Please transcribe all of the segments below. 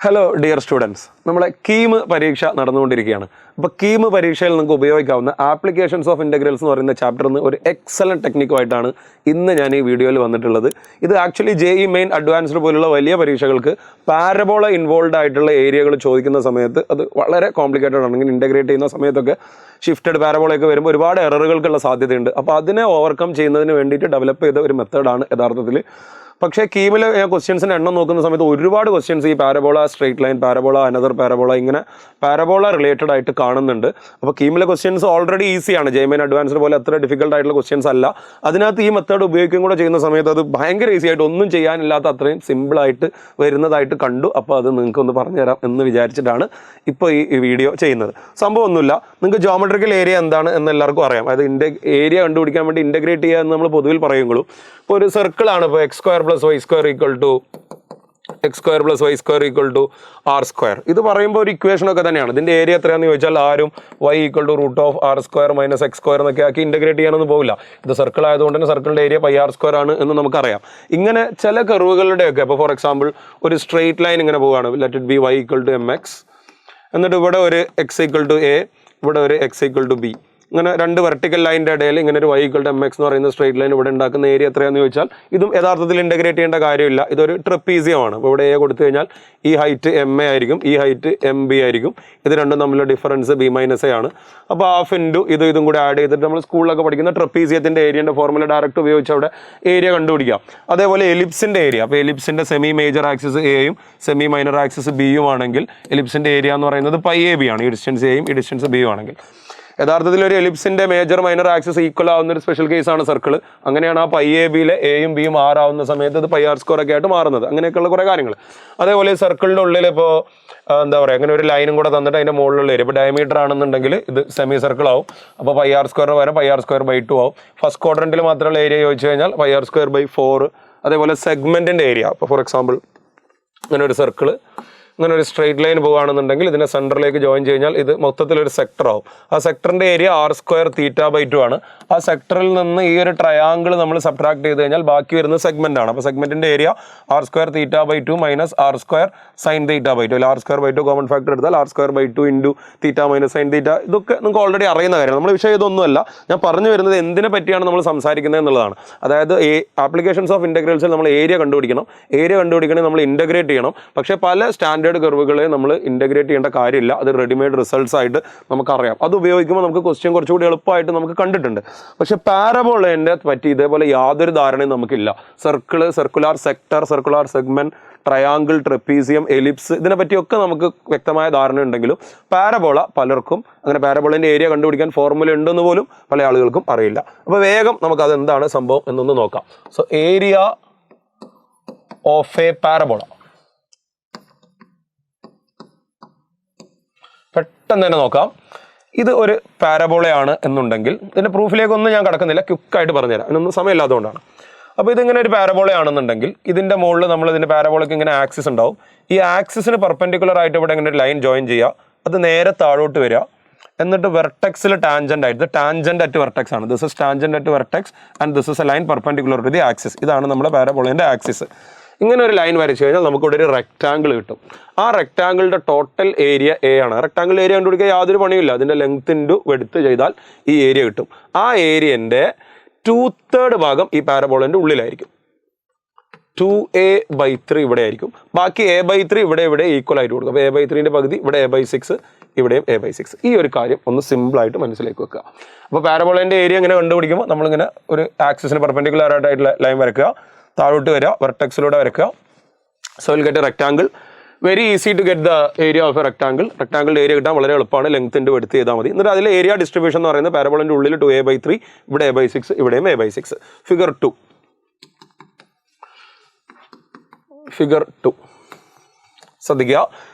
Hello dear students, നമ്മളെ കീം പരീക്ഷ നടന്നുകൊണ്ടിരിക്കുകയാണ്. അപ്പോൾ കീം പരീക്ഷയിൽ നിങ്ങൾക്ക് ഉപയോഗിക്കാവുന്ന ആപ്ലിക്കേഷൻസ് ഓഫ് ഇൻ്റഗ്രൽസ് എന്ന് പറയുന്ന ചാപ്റ്ററിൽ നിന്ന് ഒരു എക്സലൻറ്റ് ടെക്നിക്കുമായിട്ടാണ് ഇന്ന് ഞാൻ ഈ വീഡിയോയിൽ വന്നിട്ടുള്ളത്. ഇത് ആക്ച്വലി JEE മെയിൻ അഡ്വാൻസ്ഡ് പോലുള്ള വലിയ പരീക്ഷകൾക്ക് പാരബോള ഇൻവോൾവ് ആയിട്ടുള്ള ഏരിയകൾ ചോദിക്കുന്ന സമയത്ത് അത് വളരെ കോംപ്ലിക്കേറ്റഡ് ആണെങ്കിൽ ഇൻ്റഗ്രേറ്റ് ചെയ്യുന്ന സമയത്തൊക്കെ ഷിഫ്റ്റഡ് പാരബോളയൊക്കെ വരുമ്പോൾ ഒരുപാട് എററുകൾക്കുള്ള സാധ്യതയുണ്ട്. അപ്പോൾ അതിനെ ഓവർകം ചെയ്യുന്നതിന് വേണ്ടിയിട്ട് ഡെവലപ്പ് ചെയ്ത ഒരു മെത്തേഡാണ് യഥാർത്ഥത്തിൽ. പക്ഷേ കീമിലെ ക്വസ്റ്റ്യൻസിൻ്റെ എണ്ണം നോക്കുന്ന സമയത്ത് ഒരുപാട് ക്വസ്റ്റ്യൻസ് ഈ parabola, straight line parabola, another parabola, ഇങ്ങനെ പാരബോള റിലേറ്റഡ് ആയിട്ട് കാണുന്നുണ്ട്. അപ്പോൾ കീമിലെ ക്വസ്റ്റ്യൻസ് ഓൾറെഡി ഈസിയാണ്, JEE മെയിൻ അഡ്വാൻസ്ഡ് പോലെ അത്ര ഡിഫിക്കൽട്ട് ആയിട്ടുള്ള ക്വസ്റ്റ്യൻസ് അല്ല. അതിനകത്ത് ഈ മെത്തേഡ് ഉപയോഗിക്കുകയും കൂടെ ചെയ്യുന്ന സമയത്ത് അത് ഭയങ്കര ഈസി ആയിട്ട് ഒന്നും ചെയ്യാനില്ലാത്ത അത്രയും സിമ്പിളായിട്ട് വരുന്നതായിട്ട് കണ്ടു. അപ്പോൾ അത് നിങ്ങൾക്കൊന്ന് പറഞ്ഞുതരാം എന്ന് വിചാരിച്ചിട്ടാണ് ഇപ്പോൾ ഈ വീഡിയോ ചെയ്യുന്നത്. സംഭവമൊന്നുമില്ല, നിങ്ങൾക്ക് ജോമെട്രിക്കൽ ഏരിയ എന്താണ് എന്ന് എല്ലാവർക്കും അറിയാം. അതായത് ഏരിയ കണ്ടുപിടിക്കാൻ വേണ്ടി ഇൻ്റഗ്രേറ്റ് ചെയ്യുക എന്ന് നമ്മൾ പൊതുവിൽ പറയുള്ളൂ. ഇപ്പോൾ ഒരു സർക്കിളാണ്. ഇപ്പോൾ x² + y² = r². ഇത് പറയുമ്പോൾ ഒരു ഇക്വേഷനൊക്കെ തന്നെയാണ്. ഇതിൻ്റെ ഏരിയ എത്രയാണെന്ന് ചോദിച്ചാൽ ആരും y = √r² - x² എന്നൊക്കെ ആക്കി ഇൻ്റഗ്രേറ്റ് ചെയ്യാനൊന്നും പോകില്ല. ഇത് സർക്കിൾ ആയതുകൊണ്ട് തന്നെ സർക്കിളിൻ്റെ ഏരിയ πr² ആണ് എന്ന് നമുക്കറിയാം. ഇങ്ങനെ ചില കർവുകളുടെയൊക്കെ, ഇപ്പോൾ ഫോർ എക്സാമ്പിൾ ഒരു സ്ട്രെയിറ്റ് ലൈൻ ഇങ്ങനെ പോവുകയാണ്, let it be y = mx, എന്നിട്ട് ഇവിടെ ഒരു x = a, ഇവിടെ ഒരു x = b. ഇങ്ങനെ രണ്ട് വെർട്ടിക്കൽ ലൈനിൻ്റെ ഇടയിൽ ഇങ്ങനെ ഒരു y = mx എന്ന് പറയുന്ന സ്ട്രേറ്റ് ലൈൻ ഇവിടെ ഉണ്ടാക്കുന്ന ഏരിയ എത്രയാണെന്ന് ചോദിച്ചാൽ ഇതും യഥാർത്ഥത്തിൽ ഇൻ്റഗ്രേറ്റ് ചെയ്യേണ്ട കാര്യമില്ല. ഇതൊരു ട്രപ്പീസിയമാണ്. അപ്പോൾ ഇവിടെ a കൊടുത്തു കഴിഞ്ഞാൽ ഈ ഹൈറ്റ് ma ആയിരിക്കും, ഈ ഹൈറ്റ് mb ആയിരിക്കും. ഇത് രണ്ടും തമ്മിലുള്ള ഡിഫറൻസ് b - a ആണ്. അപ്പോൾ ഹാഫ് ഇൻറ്റു ഇതും കൂടെ ആഡ് ചെയ്തിട്ട് നമ്മൾ സ്കൂളിലൊക്കെ പഠിക്കുന്ന ട്രപ്പീസിയത്തിൻ്റെ ഏരിയൻ്റെ ഫോർമുല ഡയറക്റ്റ് ഉപയോഗിച്ച് അവിടെ ഏരിയ കണ്ടുപിടിക്കാം. അതേപോലെ എലിപ്സിൻ്റെ ഏരിയ, അപ്പോൾ എലിപ്സിൻ്റെ സെമി മേജർ ആക്സിസ് എയും സെമി മൈനർ ആക്സിസ് ബിയും ആണെങ്കിൽ എലിപ്സിൻ്റെ ഏരിയ എന്ന് പറയുന്നത് πab ആണ്. ഈ ഡിസ്റ്റൻസ് എയും ഈ ഡിസ്റ്റൻസ് ബിയും ആണെങ്കിൽ യഥാർത്ഥത്തിൽ ഒരു എലിപ്സിൻ്റെ മേജർ മൈനർ ആക്സിസ് ഈക്വൽ ആവുന്ന ഒരു സ്പെഷ്യൽ കേസാണ് സർക്കിൾ. അങ്ങനെയാണ് ആ πabയിലെ എയും ബിയും ആറാവുന്ന സമയത്ത് അത് πr² ഒക്കെ ആയിട്ട് മാറുന്നത്. അങ്ങനെയൊക്കെയുള്ള കുറേ കാര്യങ്ങൾ. അതേപോലെ സർക്കിളിൻ്റെ ഉള്ളിൽ ഇപ്പോൾ എന്താ പറയുക, അങ്ങനെ ഒരു ലൈനും കൂടെ തന്നിട്ട് അതിൻ്റെ മുകളിലുള്ള ഏരിയ, ഇപ്പോൾ ഡയമീറ്റർ ആണെന്നുണ്ടെങ്കിൽ ഇത് സെമി സർക്കിൾ ആവും. അപ്പോൾ πr² പകരം πr²/2 ആവും. ഫസ്റ്റ് ക്വാഡ്രൻറ്റിൽ മാത്രമുള്ള ഏരിയ ചോദിച്ചു കഴിഞ്ഞാൽ πr²/4. അതേപോലെ സെഗ്മെൻറ്റിൻ്റെ ഏരിയ, ഇപ്പോൾ ഫോർ എക്സാമ്പിൾ അങ്ങനെ ഒരു സർക്കിൾ, ഇങ്ങനെ ഒരു സ്ട്രെയിറ്റ് ലൈൻ പോകുകയാണെന്നുണ്ടെങ്കിൽ ഇതിനെ സെൻറ്ററിലേക്ക് ജോയിൻ കഴിഞ്ഞാൽ ഇത് മൊത്തത്തിലൊരു സെക്ടർ ആവും. ആ സെക്ടറിൻ്റെ ഏരിയ r²θ/2 ആണ്. ആ സെക്ടറിൽ നിന്ന് ഈ ഒരു ട്രയാങ്കിൾ നമ്മൾ സബ്ട്രാക്ട് ചെയ്ത് കഴിഞ്ഞാൽ ബാക്കി വരുന്ന സെഗ്മെൻ്റ് ആണ്. അപ്പോൾ സെഗ്മെൻറ്റിൻ്റെ area r²θ/2 - r² sin θ/2. r²/2 common factor എടുത്താൽ r²/2 × θ - sin θ. ഇതൊക്കെ നിങ്ങൾക്ക് ഓൾറെഡി അറിയുന്ന കാര്യമാണ്. നമ്മൾ വിഷയം ഇതൊന്നുമല്ല. ഞാൻ പറഞ്ഞു വരുന്നത് എന്തിനെ പറ്റിയാണ് നമ്മൾ സംസാരിക്കുന്നത് എന്നുള്ളതാണ്. അതായത് ആപ്ലിക്കേഷൻസ് ഓഫ് ഇൻ്റഗ്രൽസിൽ നമ്മൾ ഏരിയ കണ്ടുപിടിക്കണം. ഏരിയ കണ്ടുപിടിക്കണമെങ്കിൽ നമ്മൾ ഇൻ്റഗ്രേറ്റ് ചെയ്യണം. പക്ഷേ പല സ്റ്റാൻഡേർഡ് കർവുകളെ നമ്മൾ ഇൻ്റഗ്രേറ്റ് ചെയ്യേണ്ട കാര്യമില്ല. അത് റെഡിമെയ്ഡ് റിസൾട്ട്സ് ആയിട്ട് നമുക്കറിയാം. അത് ഉപയോഗിക്കുമ്പോൾ നമുക്ക് ക്വസ്റ്റ്യൻ കുറച്ചുകൂടി എളുപ്പമായിട്ട് നമുക്ക് കണ്ടിട്ടുണ്ട്. പക്ഷെ പാരബോളേൻ്റെ പറ്റി ഇതേപോലെ യാതൊരു ധാരണയും നമുക്കില്ല. Circle, circular sector, circular segment, triangle, trapezium, ellipse, ഇതിനെപ്പറ്റിയൊക്കെ നമുക്ക് വ്യക്തമായ ധാരണ ഉണ്ടെങ്കിലും പാരബോള പലർക്കും അങ്ങനെ പാരബോളേൻ്റെ ഏരിയ കണ്ടുപിടിക്കാൻ ഫോർമുല ഉണ്ടെന്ന് പോലും പല ആളുകൾക്കും അറിയില്ല. അപ്പോൾ വേഗം നമുക്ക് അതെന്താണ് സംഭവം എന്നൊന്ന് നോക്കാം. So area of A parabola, പെട്ടെന്ന് തന്നെ നോക്കാം. ഇത് ഒരു പാരബോളയാണ് എന്നുണ്ടെങ്കിൽ ഇതിൻ്റെ പ്രൂഫിലേക്കൊന്നും ഞാൻ കടക്കുന്നില്ല, ക്വിക്കായിട്ട് പറഞ്ഞുതരാം, അതിനൊന്നും സമയമില്ലാത്തതുകൊണ്ടാണ്. അപ്പോൾ ഇതിങ്ങനെ ഒരു പാരബോളയാണെന്നുണ്ടെങ്കിൽ ഇതിൻ്റെ മുകളിൽ നമ്മൾ ഇതിൻ്റെ പാരബോളയ്ക്ക് ഇങ്ങനെ ആക്സിസ് ഉണ്ടാവും. ഈ ആക്സിസിന് പെർപെൻഡിക്കുലർ ആയിട്ട് ഇവിടെ ഇങ്ങനെ ഒരു ലൈൻ ജോയിൻ ചെയ്യുക, അത് നേരെ താഴോട്ട് വരിക, എന്നിട്ട് വെർട്ടെക്സിൽ ടാൻജൻ്റ് ആയിട്ട്, ടാൻജൻ്റ് അറ്റ് വെർട്ടെക്സ് ആണ്, this is tangent at vertex and this is a line perpendicular to the axis. ഇതാണ് നമ്മുടെ പാരബോളേൻ്റെ ആക്സിസ്. ഇങ്ങനെ ഒരു ലൈൻ വരച്ചു കഴിഞ്ഞാൽ നമുക്കിവിടെ ഒരു റെക്റ്റാങ്കിൾ കിട്ടും. ആ റെക്റ്റാങ്കിളിൻ്റെ ടോട്ടൽ ഏരിയ A ആണ്. റെക്റ്റാങ്കിൾ ഏരിയ കണ്ടുപിടിക്കാൻ യാതൊരു പണിയില്ല. അതിൻ്റെ ലെങ്ത് ഇൻറ്റു വെഡ്ത്ത് ചെയ്താൽ ഈ ഏരിയ കിട്ടും. ആ ഏരിയൻ്റെ 2/3 ഭാഗം ഈ പാരബോളേൻ്റെ ഉള്ളിലായിരിക്കും. 2a/3 ഇവിടെ ആയിരിക്കും. ബാക്കി a/3 ഇവിടെ ഈക്വൽ ആയിട്ട് കൊടുക്കും. അപ്പോൾ a/3ൻ്റെ പകുതി ഇവിടെ a/6, ഇവിടെയും a/6. ഈ ഒരു കാര്യം ഒന്ന് സിമ്പിളായിട്ട് മനസ്സിലേക്ക് വെക്കുക. അപ്പോൾ പാരബോളേൻ്റെ ഏരിയ ഇങ്ങനെ കണ്ടുപിടിക്കുമ്പോൾ നമ്മളിങ്ങനെ ഒരു ആക്സിസിന് പെർപെൻഡിക്കുലർ ആയിട്ടുള്ള ലൈൻ വരയ്ക്കുക, താഴോട്ട് വരിക, വെർട്ടെക്സിലൂടെ വരയ്ക്കുക. So will get a rectangle. Very easy to get the area of a rectangle. റെക്റ്റാങ്കിളിൻ്റെ ഏരിയ കിട്ടാൻ വളരെ എളുപ്പമാണ്. ലെങ്ത് ഇൻറ്റു എടുത്ത് ചെയ്താൽ മതി. എന്നിട്ട് അതിൽ ഏരിയ ഡിസ്ട്രിബ്യൂഷൻ എന്ന് പറയുന്നത് പാരബോളേൻ്റെ ഉള്ളിൽ 2a/3, ഇവിടെ a/6, ഇവിടെയും a/6. ഫിഗർ 2 ശ്രദ്ധിക്കുക.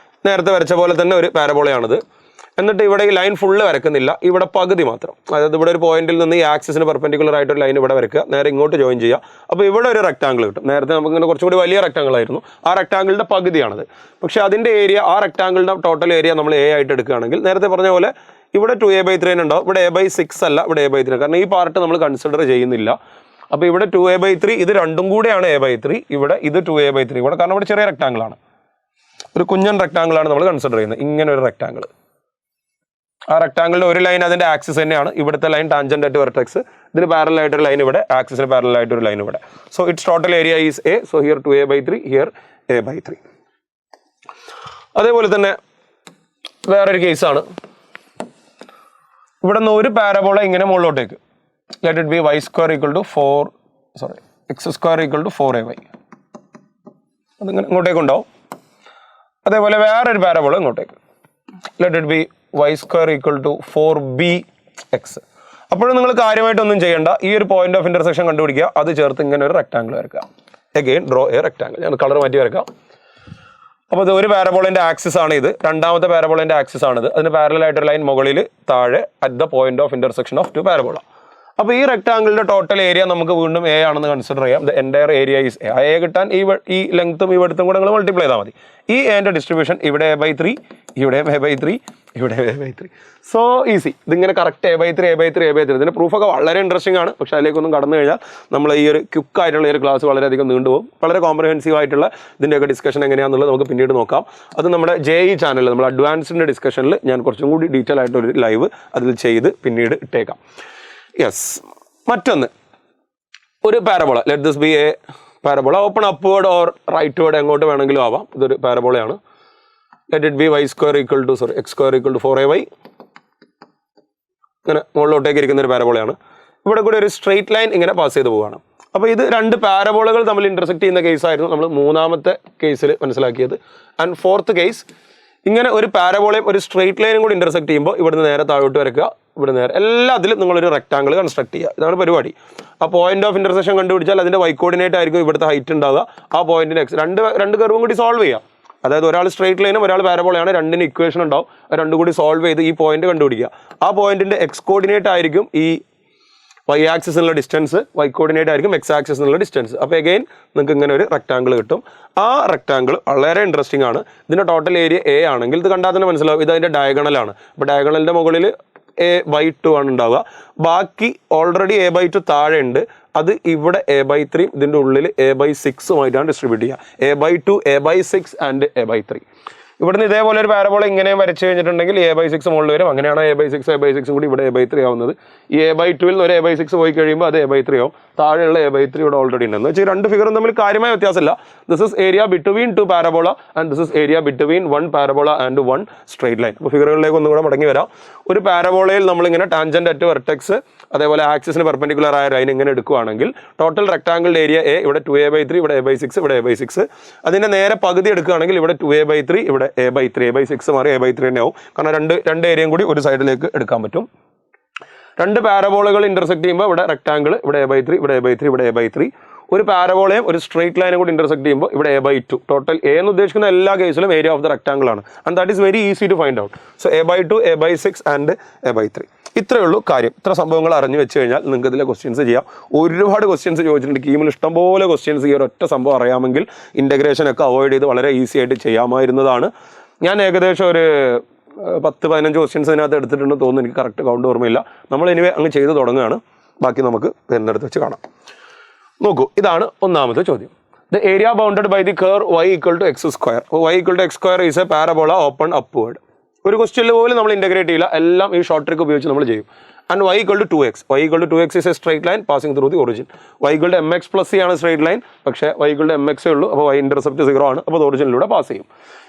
നേരത്തെ വരച്ച പോലെ തന്നെ ഒരു പാരബോളയാണിത്. എന്നിട്ട് ഇവിടെ ഈ ലൈൻ ഫുള്ള് വരക്കുന്നില്ല, ഇവിടെ പകുതി മാത്രം. അതായത് ഇവിടെ ഒരു പോയിന്റിൽ നിന്ന് ഈ ആക്സിസിന് പെർപെൻഡിക്കുലർ ആയിട്ടൊരു ലൈൻ ഇവിടെ വരക്കുക, നേരെ ഇങ്ങോട്ട് ജോയിൻ ചെയ്യുക. അപ്പോൾ ഇവിടെ ഒരു റെക്റ്റാങ്കിൾ കിട്ടും. നേരത്തെ നമുക്കിങ്ങനെ കുറച്ചുകൂടി വലിയ റെക്റ്റാങ്കിൾ ആയിരുന്നു. ആ റെക്റ്റാങ്കിളിൻ്റെ പകുതിയാണത്. പക്ഷേ അതിൻ്റെ ഏരിയ, ആ റെക്റ്റാങ്കിളിൻ്റെ ടോട്ടൽ ഏരിയ നമ്മൾ A ആയിട്ട് എടുക്കുകയാണെങ്കിൽ നേരത്തെ പറഞ്ഞ പോലെ ഇവിടെ 2a/3 ഉണ്ടാവും. ഇവിടെ a/6 അല്ല, ഇവിടെ a/3, കാരണം ഈ പാർട്ട് നമ്മൾ കൺസിഡർ ചെയ്യുന്നില്ല. അപ്പോൾ ഇവിടെ 2a/3, ഇത് രണ്ടും കൂടെയാണ് a/3. ഇവിടെ ഇത് 2a/3 ഇവിടെ, കാരണം ഇവിടെ ചെറിയ റെക്റ്റാങ്കിൾ ആണ്. ഒരു കുഞ്ഞൻ റെക്ടാങ്കിളാണ് നമ്മൾ കൺസിഡർ ചെയ്യുന്നത്. ഇങ്ങനെ ഒരു റെക്ടാങ്കിൾ. ആ റെക്ടാങ്കിളിൻ്റെ ഒരു ലൈൻ അതിൻ്റെ ആക്സിസ് തന്നെയാണ്. ഇവിടുത്തെ ലൈൻ ടാൻജന്റ് അറ്റ് വെർട്ടെക്സ്, ഇതിന് പാരലൽ ആയിട്ടൊരു ലൈൻ ഇവിടെ, ആക്സിസിന് പാരലൽ ആയിട്ടൊരു ലൈൻ ഇവിടെ. So it's total area is A. So here 2a/3, here a/3. അതേപോലെ തന്നെ വേറൊരു കേസാണ്. ഇവിടെ നിന്ന് ഒരു പാരബോള ഇങ്ങനെ മുകളിലോട്ടേക്ക്, let it be y² = x² = 4ay. അതിങ്ങനെ ഇങ്ങോട്ടേക്ക് ഉണ്ടാവും. അതേപോലെ വേറൊരു പാരബോള ഇങ്ങോട്ടേക്ക്, let it be y² = 4bx. അപ്പോഴും നിങ്ങൾ കാര്യമായിട്ടൊന്നും ചെയ്യേണ്ട. ഈ ഒരു പോയിന്റ് ഓഫ് ഇന്റർസെക്ഷൻ കണ്ടുപിടിക്കുക, അത് ചേർത്ത് ഇങ്ങനെ ഒരു റെക്ടാങ്കിൾ വരക്കുക. Again draw A rectangle. ഞാൻ കളർ മാറ്റി വരക്കാം. അപ്പോൾ ഇത് ഒരു പാരബോളിന്റെ ആക്സിസ് ആണ് ഇത്, രണ്ടാമത്തെ പാരബോളിന്റെ ആക്സിസ് ആണിത്. അതിന് പാരലൽ ആയിട്ടൊരു ലൈൻ മുകളിൽ, താഴെ at the point of intersection of 2 parabola. അപ്പോൾ ഈ റെക്ടാങ്കിളിന്റെ ടോട്ടൽ ഏരിയ നമുക്ക് വീണ്ടും എ ആണെന്ന് കൺസിഡർ ചെയ്യാം. The entire area is A. A കിട്ടാൻ ഈ ലെങ്ത്തും ഈ വെടുത്തും കൂടെ നിങ്ങൾ മൾട്ടിപ്ലൈ ചെയ്താൽ മതി. ഈ എന്റെ ഡിസ്ട്രിബ്യൂഷൻ ഇവിടെ a/3, ഇവിടെ a/3, ഇവിടെ a/3. So easy. ഇതിങ്ങനെ കറക്റ്റ് a/3. ഇതിന്റെ പ്രൂഫൊക്കെ വളരെ ഇൻട്രസ്റ്റിംഗ് ആണ്. പക്ഷേ അതിലേക്കൊന്നും കടന്നു കഴിഞ്ഞാൽ നമ്മൾ ഈ ഒരു ക്വിക്കായിട്ടുള്ള ഒരു ക്ലാസ് വളരെയധികം നീണ്ടുപോകും. വളരെ കോംപ്രഹെൻസീവ് ആയിട്ടുള്ള ഇതിൻ്റെയൊക്കെ ഡിസ്കഷൻ എങ്ങനെയാണെന്നുള്ളത് നമുക്ക് പിന്നീട് നോക്കാം. അത് നമ്മുടെ JE ചാനലിൽ, നമ്മൾ അഡ്വാൻസിൻ്റെ ഡിസ്കഷനിൽ ഞാൻ കുറച്ചും കൂടി ഡീറ്റെയിൽ ആയിട്ടൊരു ലൈവ് അതിൽ ചെയ്ത് പിന്നീട് ഇട്ടേക്കാം. യെസ്. മറ്റൊന്ന്, ഒരു parabola, let this be a parabola. Open upward or rightward എങ്ങോട്ട് വേണമെങ്കിലും ആവാം. ഇതൊരു പാരബോളയാണ്. Let it be x² = 4ay. ഇങ്ങനെ മുകളിലോട്ടേക്ക് ഇരിക്കുന്ന ഒരു പാരബോളയാണ്. ഇവിടെ കൂടി ഒരു സ്ട്രെയിറ്റ് ലൈൻ ഇങ്ങനെ പാസ് ചെയ്ത് പോവുകയാണ്. അപ്പോൾ ഇത് രണ്ട് പാരബോളകൾ തമ്മിൽ ഇന്റർസെക്ട് ചെയ്യുന്ന കേസായിരുന്നു നമ്മൾ മൂന്നാമത്തെ കേസിൽ മനസ്സിലാക്കിയത്. ആൻഡ് ഫോർത്ത് കേസ്, ഇങ്ങനെ ഒരു പാരബോളയും ഒരു സ്ട്രെയിറ്റ് ലൈനും കൂടി ഇന്റർസെക്ട് ചെയ്യുമ്പോൾ ഇവിടുന്ന് നേരെ താഴോട്ട് വരയ്ക്കുക, ഇവിടെ നേരെ എല്ലാത്തിലും നിങ്ങളൊരു റെക്ടാങ്കിൾ കൺസ്ട്രക്ട് ചെയ്യുക. ഇതാണ് പരിപാടി. ആ പോയിന്റ് ഓഫ് ഇന്റർസെക്ഷൻ കണ്ടുപിടിച്ചാൽ അതിന്റെ y കോർഡിനേറ്റ് ആയിരിക്കും ഇവിടുത്തെ ഹൈറ്റ് ഉണ്ടാവുക. ആ പോയിന്റിന് രണ്ട് കർവും കൂടി സോൾവ് ചെയ്യുക. അതായത് ഒരാൾ സ്ട്രെയിറ്റ് ലൈനും ഒരാൾ പാരബോളയാണ്, രണ്ടിന് ഇക്വേഷൻ ഉണ്ടാവും. രണ്ടും കൂടി സോൾവ് ചെയ്ത് ഈ പോയിന്റ് കണ്ടുപിടിക്കുക. ആ പോയിന്റിന്റെ x കോർഡിനേറ്റ് ആയിരിക്കും ഈ y ആക്സിസിനുള്ള ഡിസ്റ്റൻസ്, y കോർഡിനേറ്റ് ആയിരിക്കും x ആക്സിസിനുള്ള ഡിസ്റ്റൻസ്. അപ്പോൾ അഗെയിൻ നിങ്ങൾക്ക് ഇങ്ങനെ ഒരു റെക്ടാങ്കിൾ കിട്ടും. ആ റെക്ടാങ്കിൾ വളരെ ഇൻട്രസ്റ്റിംഗ് ആണ്. ഇതിന്റെ ടോട്ടൽ ഏരിയ a ആണെങ്കിൽ ഇത് കണ്ടാൽ തന്നെ മനസ്സിലാവും ഇത് അതിന്റെ ഡയഗണലാണ്. അപ്പോൾ ഡയഗണലിന്റെ മുകളിൽ a/2 ആണ് ഉണ്ടാവുക. ബാക്കി ഓൾറെഡി a/2 താഴെ ഉണ്ട്. അത് ഇവിടെ a/3, ഇതിൻ്റെ ഉള്ളിൽ a/6 ഡിസ്ട്രിബ്യൂട്ട് ചെയ്യുക. a/2, a/6 and a/3. ഇവിടുന്ന് ഇതേപോലെ ഒരു പാരബോള ഇങ്ങനെ വരച്ചു കഴിഞ്ഞിട്ടുണ്ടെങ്കിൽ a/6 മുകളിൽ വരും. അങ്ങനെയാണ് a/6 കൂടി ഇവിടെ a/3 ആവുന്നത്. ഈ a/2 ഒരു a/6 പോയി കഴിയുമ്പോൾ അത് a/3 ആവും. താഴെയുള്ള a/3 ഇവിടെ ഓൾറെഡി ഉണ്ടെന്ന് വെച്ചാൽ രണ്ട് ഫിഗറും തമ്മിൽ കാര്യമായ വ്യത്യാസമില്ല. This is area between 2 parabola and this is area between 1 parabola and 1 straight line. അപ്പോൾ ഫിഗറുകളിലേക്ക് ഒന്നും കൂടെ മടങ്ങി വരാം. ഒരു പാരബോളയിൽ നമ്മളിങ്ങനെ ടാൻജന്റ് അറ്റ് വെർട്ടെക്സ്, അതേപോലെ ആക്സിസിന് പെർപെൻഡിക്കുലർ ആയ ലൈൻ ഇങ്ങനെ എടുക്കുകയാണെങ്കിൽ ടോട്ടൽ റെക്ടാങ്കിളിന്റെ ഏരിയ a, ഇവിടെ 2a/3, ഇവിടെ a/6, ഇവിടെ a/6. അതിന്റെ നേരെ പകുതി എടുക്കുകയാണെങ്കിൽ ഇവിടെ 2a/3, ഇവിടെ a/3, a/6 മാറി a/3 തന്നെ ആവും. കാരണം രണ്ട് ഏരിയയും കൂടി ഒരു സൈഡിലേക്ക് എടുക്കാൻ പറ്റും. രണ്ട് പാരബോളകൾ ഇന്റർസെക്ട് ചെയ്യുമ്പോൾ ഇവിടെ റെക്ടാങ്കിൾ, ഇവിടെ a/3, ഇവിടെ a/3, ഇവിടെ a/3. ഒരു പാരബോളയും ഒരു സ്ട്രെയിറ്റ് ലൈനും കൂടി ഇന്റർസെക്ട് ചെയ്യുമ്പോൾ ഇവിടെ a/2. ടോട്ടൽ a എന്ന് ഉദ്ദേശിക്കുന്ന എല്ലാ കേസിലും ഏരിയ ഓഫ് ദ റെക്ടാങ്കിൾ ആണ്. And that is very easy to find out. So a/2, a/6 and a/3. ഇത്രയേ ഉള്ളൂ കാര്യം. ഇത്ര സംഭവങ്ങൾ അറിഞ്ഞു വെച്ച് കഴിഞ്ഞാൽ നിങ്ങൾക്ക് ഇതിലെ ക്വസ്റ്റ്യൻസ് ചെയ്യാം. ഒരുപാട് ക്വസ്റ്റ്യൻസ് ചോദിച്ചിട്ടുണ്ട്. കീമിൽ ഇഷ്ടംപോലെ ക്വസ്റ്റ്യൻസ് ഈ ഒരൊറ്റ സംഭവം അറിയാമെങ്കിൽ ഇൻ്റഗ്രേഷൻ ഒക്കെ അവോയ്ഡ് ചെയ്ത് വളരെ ഈസി ആയിട്ട് ചെയ്യാമായിരുന്നതാണ്. ഞാൻ ഏകദേശം ഒരു 10-15 ക്വസ്റ്റ്യൻസ് അതിനകത്ത് എടുത്തിട്ടുണ്ടെന്ന് തോന്നുന്നു. എനിക്ക് കറക്റ്റ് കൗണ്ട് ഓർമ്മയില്ല. നമ്മൾ എനിവേ അങ്ങ് ചെയ്ത് തുടങ്ങുകയാണ്. ബാക്കി നമുക്ക് വരുന്നിടത്ത് വെച്ച് കാണാം. നോക്കൂ, ഇതാണ് ഒന്നാമത്തെ ചോദ്യം. The area bounded by the curve y = x². y = x² is a parabola open upward. ഒരു ക്വസ്റ്റ്യനിൽ പോലും നമ്മൾ ഇന്റഗ്രേറ്റ് ചെയ്യില്ല. എല്ലാം ഈ ഷോർട്ട് ട്രിക്ക് ഉപയോഗിച്ച് നമ്മൾ ചെയ്യും. And y = 2x. y = 2x is A straight line passing through the origin. y = mx + c ആണ് സ്ട്രെയിറ്റ് ലൈൻ. പക്ഷേ y = mx ഉള്ളൂ. അപ്പോൾ y ഇന്റർസെപ്റ്റ് 0 ആണ്. അപ്പോൾ ഒറിജിനിലൂടെ പാസ് ചെയ്യും.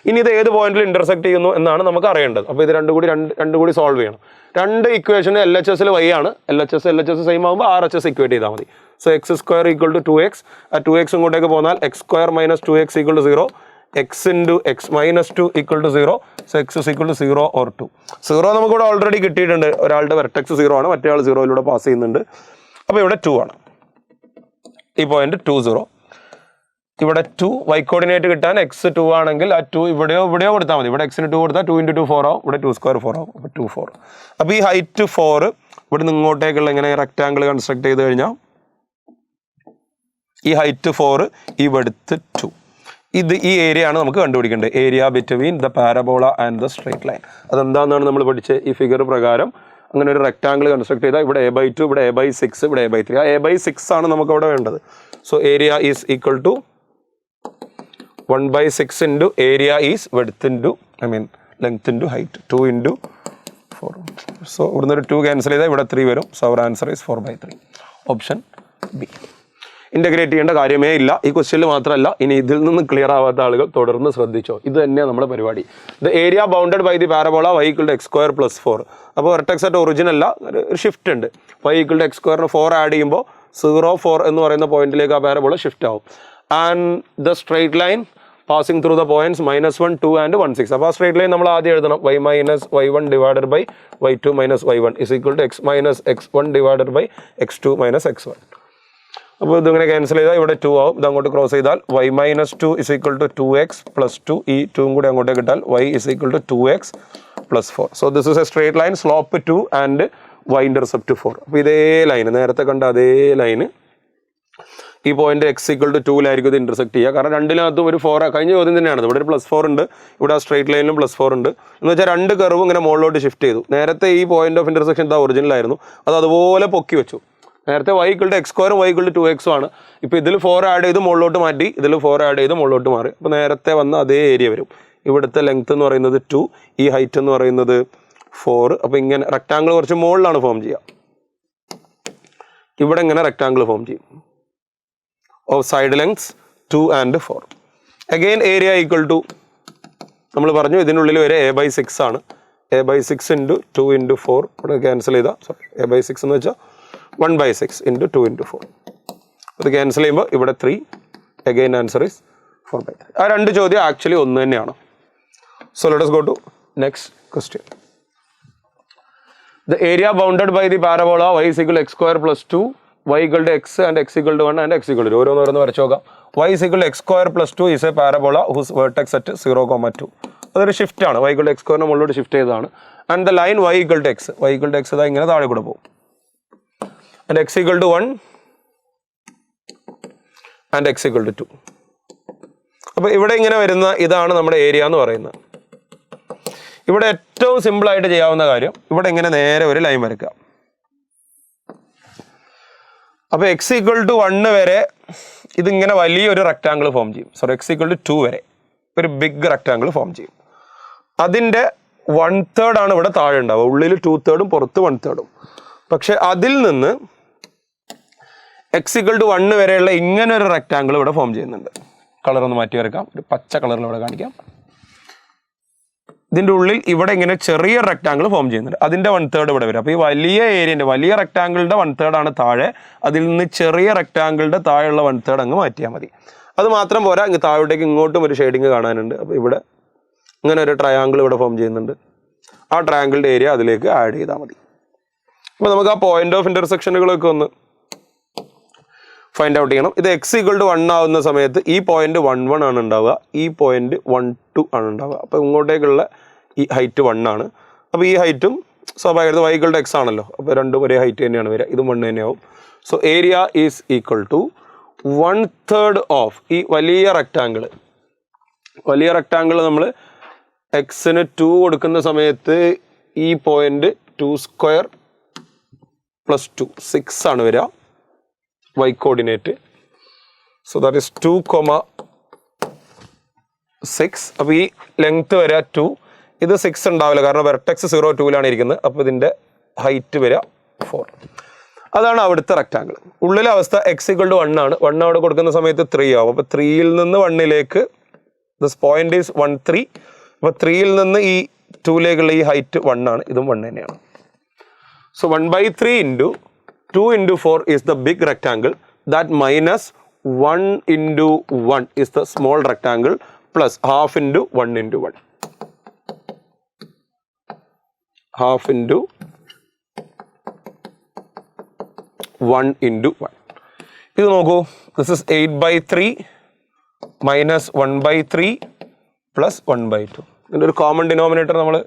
ഇനി ഇത് ഏത് പോയിന്റിൽ ഇന്റർസെക്ട് ചെയ്യുന്നു എന്നാണ് നമുക്ക് അറിയേണ്ടത്. അപ്പോൾ ഇത് രണ്ടും കൂടി സോൾവ് ചെയ്യണം. രണ്ട് ഇക്വേഷന് LHSൽ y ആണ്. LHS സെയിം ആകുമ്പോൾ RHS ഇക്വേറ്റ് ചെയ്താൽ മതി. So x² = 2x. ആ 2x ഇങ്ങോട്ടേക്ക് പോന്നാൽ x² - 2x = 0. x × x - 2 = 0. So x = 0 or 2. 0 നമുക്കിവിടെ ഓൾറെഡി കിട്ടിയിട്ടുണ്ട്. ഒരാളുടെ വെർട്ടെക്സ് 0 ആണ്, മറ്റേ ആൾ 0 പാസ് ചെയ്യുന്നുണ്ട്. അപ്പോൾ ഇവിടെ 2 ആണ്. ഈ പോയിന്റ് 2, 0. ഇവിടെ 2 y കോർഡിനേറ്റ് കിട്ടാൻ x 2 ആണെങ്കിൽ ആ 2 ഇവിടെയോ കൊടുത്താൽ മതി. ഇവിടെ x-ന് 2 കൊടുത്താൽ 2 × 2 4 ആവും. ഇവിടെ 2² 4 ആവും. അപ്പോൾ 2, 4. അപ്പോൾ ഈ ഹൈറ്റ് 4 ഇവിടെ നിന്ന് ഇങ്ങോട്ടേക്കുള്ള ഇങ്ങനെ റെക്ടാങ്കിൾ കൺസ്ട്രക്ട് ചെയ്ത് കഴിഞ്ഞാൽ ഈ ഹൈറ്റ് 4, ഈ വെഡ്ത്ത് 2. ഈ ഏരിയ ആണ് നമുക്ക് കണ്ടുപിടിക്കേണ്ടത്. Area between the parabola and the straight line. അതെന്താണെന്നാണ് നമ്മൾ പഠിച്ചത്. ഈ ഫിഗർ പ്രകാരം അങ്ങനെ ഒരു റെക്ടാങ്കിൾ കൺസ്ട്രക്ട് ചെയ്താൽ ഇവിടെ a/2, ഇവിടെ a/6, ഇവിടെ a/3. ആ a/6 ആണ് നമുക്ക് അവിടെ വേണ്ടത്. So area is equal to 1/6 into area is width into, length into height. 2 into 4. So, ഇവിടുന്ന് ഒരു 2 ക്യാൻസൽ ചെയ്താൽ ഇവിടെ 3 വരും. So, our answer is 4/3. Option B. Integrate ചെയ്യേണ്ട കാര്യമേ ഇല്ല. ഈ ക്വസ്റ്റ്യനിൽ മാത്രമല്ല, ഇനി ഇതിൽ നിന്ന് ക്ലിയർ ആവാത്ത ആളുകൾ തുടർന്ന് ശ്രദ്ധിച്ചോ. ഇത് തന്നെയാണ് നമ്മുടെ പരിപാടി. The area bounded by the parabola y = x² + 4. അപ്പോൾ വെർട്ടെക്സ് അറ്റ് ഒറിജിൻ അല്ല, ഒരു ഷിഫ്റ്റ് ഉണ്ട്. y = x² 4 ആഡ് ചെയ്യുമ്പോൾ 0, 4 എന്ന് പറയുന്ന പോയിന്റിലേക്ക് ആ പാരബോള ഷിഫ്റ്റ് ആവും. And the straight line passing through the points -1, 2 and 1, 6. അപ്പോൾ ആ സ്ട്രേറ്റ് ലൈൻ നമ്മൾ ആദ്യം എഴുതണം. y - y1 divided by y2 - y1 = x - x1 divided by x2 - x1. അപ്പോൾ ഇതിങ്ങനെ ക്യാൻസൽ ചെയ്താൽ ഇവിടെ 2 ആവും. ഇത് അങ്ങോട്ട് ക്രോസ് ചെയ്താൽ y - 2 = 2x + 2. ഈ 2 കൂടി അങ്ങോട്ടേക്ക് ഇട്ടാൽ y = 2x + 4. So this is A straight line, slope 2 and y intercept 4. അപ്പോൾ ഇതേ ലൈന്, നേരത്തെ കണ്ട അതേ ലൈന് ഈ പോയിന്റ് x = 2-ലായിരിക്കും ഇത് ഇന്റർസെക്ട് ചെയ്യുക. കാരണം രണ്ടിനകത്തും ഒരു 4 കഴിഞ്ഞ ചോദ്യം തന്നെയാണ്. ഇവിടെ ഒരു +4 ഉണ്ട്, ഇവിടെ ആ സ്ട്രേറ്റ് ലൈനിലും +4 ഉണ്ട്. എന്ന് വെച്ചാൽ രണ്ട് കർവും ഇങ്ങനെ മുകളിലോട്ട് ഷിഫ്റ്റ് ചെയ്തു. നേരത്തെ ഈ പോയിന്റ് ഓഫ് ഇന്റർസെക്ഷൻ ഇതാ ഒറിജിനലായിരുന്നു, അത് അതുപോലെ പൊക്കി വെച്ചു. നേരത്തെ y = x² y = 2x ആണ്. ഇപ്പോൾ ഇതിൽ 4 ആഡ് ചെയ്ത് മുകളിലോട്ട് മാറ്റി, ഇതിൽ 4 ആഡ് ചെയ്ത് മുകളിലോട്ട് മാറി. അപ്പോൾ നേരത്തെ വന്ന അതേ ഏരിയ വരും. ഇവിടുത്തെ ലെങ്ത് എന്ന് പറയുന്നത് 2, ഈ ഹൈറ്റ് എന്ന് പറയുന്നത് 4. അപ്പോൾ ഇങ്ങനെ റെക്ടാങ്കിൾ കുറച്ച് മുകളിലാണ് ഫോം ചെയ്യുക. ഇവിടെ ഇങ്ങനെ റെക്ടാങ്കിൾ ഫോം ചെയ്യും. Of side lengths 2 and 4. Again area = നമ്മൾ പറഞ്ഞു ഇതിനുള്ളിൽ വരെ a/6 ആണ്. a/6 × 2 × 4 ഇവിടെ ക്യാൻസൽ ചെയ്താൽ, a/6 എന്ന് വെച്ചാൽ 1/6 × 2 × 4. അത് ക്യാൻസൽ ചെയ്യുമ്പോൾ ഇവിടെ 3. Again answer is 4/3. ആ രണ്ട് ചോദ്യം ആക്ച്വലി ഒന്ന് തന്നെയാണ്. So let us go to next question. The area bounded by the parabola y = x² + 2, y = x and x = 1 and x = 2. ഓരോന്നോരോന്ന് വരച്ച് നോക്കാം. y = x² + 2 is a parabola whose vertex at 0, 2. അതൊരു shift ആണ്. y = x² മുകളിലോട്ട് shift ചെയ്തതാണ്. And the line y = x, y = x ഇതാ ഇങ്ങനെ താഴെ കൂടെ പോകും. And x = 1 and x = 2. അപ്പോൾ ഇവിടെ ഇങ്ങനെ വരുന്ന ഇതാണ് നമ്മുടെ ഏരിയ എന്ന് പറയുന്നത്. ഇവിടെ ഏറ്റവും സിമ്പിൾ ആയിട്ട് ചെയ്യാവുന്ന കാര്യം, ഇവിടെ ഇങ്ങനെ നേരെ ഒരു ലൈൻ വരയ്ക്കുക. അപ്പോൾ x = 1 വരെ ഇതിങ്ങനെ വലിയൊരു റെക്ടാങ്കിൾ ഫോം ചെയ്യും. സോറി, x = 2 വരെ ഒരു ബിഗ് റെക്ടാങ്കിൾ ഫോം ചെയ്യും. അതിൻ്റെ 1/3 ആണ് ഇവിടെ താഴെ ഉണ്ടാവുക. ഉള്ളിൽ 2/3 പുറത്ത് 1/3. പക്ഷെ അതിൽ നിന്ന് x = 1 വരെയുള്ള ഇങ്ങനെ ഒരു റെക്ടാങ്കിൾ ഇവിടെ ഫോം ചെയ്യുന്നുണ്ട്. കളർ ഒന്ന് മാറ്റി വരക്കാം, ഒരു പച്ച കളറിൽ ഇവിടെ കാണിക്കാം. ഇതിൻ്റെ ഉള്ളിൽ ഇവിടെ ഇങ്ങനെ ചെറിയ റെക്ടാങ്കിൾ ഫോം ചെയ്യുന്നുണ്ട്. അതിൻ്റെ 1/3 ഇവിടെ വരും. അപ്പോൾ ഈ വലിയ ഏരിയൻ്റെ വലിയ റെക്ടാങ്കിളിൻ്റെ 1/3 ആണ് താഴെ. അതിൽ നിന്ന് ചെറിയ റെക്ടാങ്കിളിൻ്റെ താഴെയുള്ള 1/3 അങ്ങ് മാറ്റിയാൽ മതി. അത് മാത്രം പോരാ, ഇങ്ങ് താഴോട്ടേക്ക് ഇങ്ങോട്ടും ഒരു ഷെയ്ഡിങ് കാണാനുണ്ട്. അപ്പോൾ ഇവിടെ ഇങ്ങനെ ഒരു ട്രയാങ്കിൾ ഇവിടെ ഫോം ചെയ്യുന്നുണ്ട്. ആ ട്രയാങ്കിളിൻ്റെ ഏരിയ അതിലേക്ക് ആഡ് ചെയ്താൽ മതി. അപ്പോൾ നമുക്ക് ആ പോയിന്റ് ഓഫ് ഇന്റർസെക്ഷനുകളൊക്കെ ഒന്ന് ഫൈൻഡ് ഔട്ട് ചെയ്യണം. ഇത് x = 1 ആവുന്ന സമയത്ത് ഈ പോയിന്റ് 1, 1 ആണ് ഉണ്ടാവുക, ഈ പോയിന്റ് 1, 2 ആണ് ഉണ്ടാവുക. അപ്പോൾ ഇങ്ങോട്ടേക്കുള്ള ഈ ഹൈറ്റ് 1 ആണ്. അപ്പോൾ ഈ ഹൈറ്റും സ്വാഭാവികമായിട്ട് y = x ആണല്ലോ, അപ്പോൾ രണ്ടും ഒരേ ഹൈറ്റ് തന്നെയാണ് വരിക. ഇതും 1 തന്നെയാവും. So area is equal to 1/3 of ഈ വലിയ റെക്ടാങ്കിൾ. വലിയ റെക്ടാങ്കിൾ നമ്മൾ എക്സിന് 2 കൊടുക്കുന്ന സമയത്ത് ഈ പോയിന്റ് 2² + 2 6 ആണ് വരിക, y coordinate. So that is 2,6. അപ്പോൾ ഈ ലെങ്ത് വരിക 2. ഇത് 6 ഉണ്ടാവില്ല, കാരണം വെർട്ടെക്സ് 0, 2-ലാണ് ഇരിക്കുന്നത്. അപ്പോൾ ഇതിൻ്റെ ഹൈറ്റ് വരിക 4. അതാണ് അവിടുത്തെ റെക്ടാങ്കിൾ. ഉള്ളിലെ അവസ്ഥ x = 1 ആണ്. 1 അവിടെ കൊടുക്കുന്ന സമയത്ത് 3 ആവും. അപ്പോൾ 3-ൽ നിന്ന് 1-ലേക്ക് ദിസ് പോയിന്റ് ഈസ് 1, 3. അപ്പോൾ 3-ൽ നിന്ന് ഈ 2-ലേക്കുള്ള ഈ ഹൈറ്റ് 1 ആണ്. ഇതും 1 തന്നെയാണ്. So 1/3 × 2 × 4 is the big rectangle. That minus 1 × 1 is the small rectangle, plus half × 1 × 1. Half × 1 × 1. ഇത് നോക്കൂ, this is 8/3 minus 1/3 plus 1/2. ഇതിൻ്റെ ഒരു കോമൺ ഡിനോമിനേറ്റർ നമ്മൾ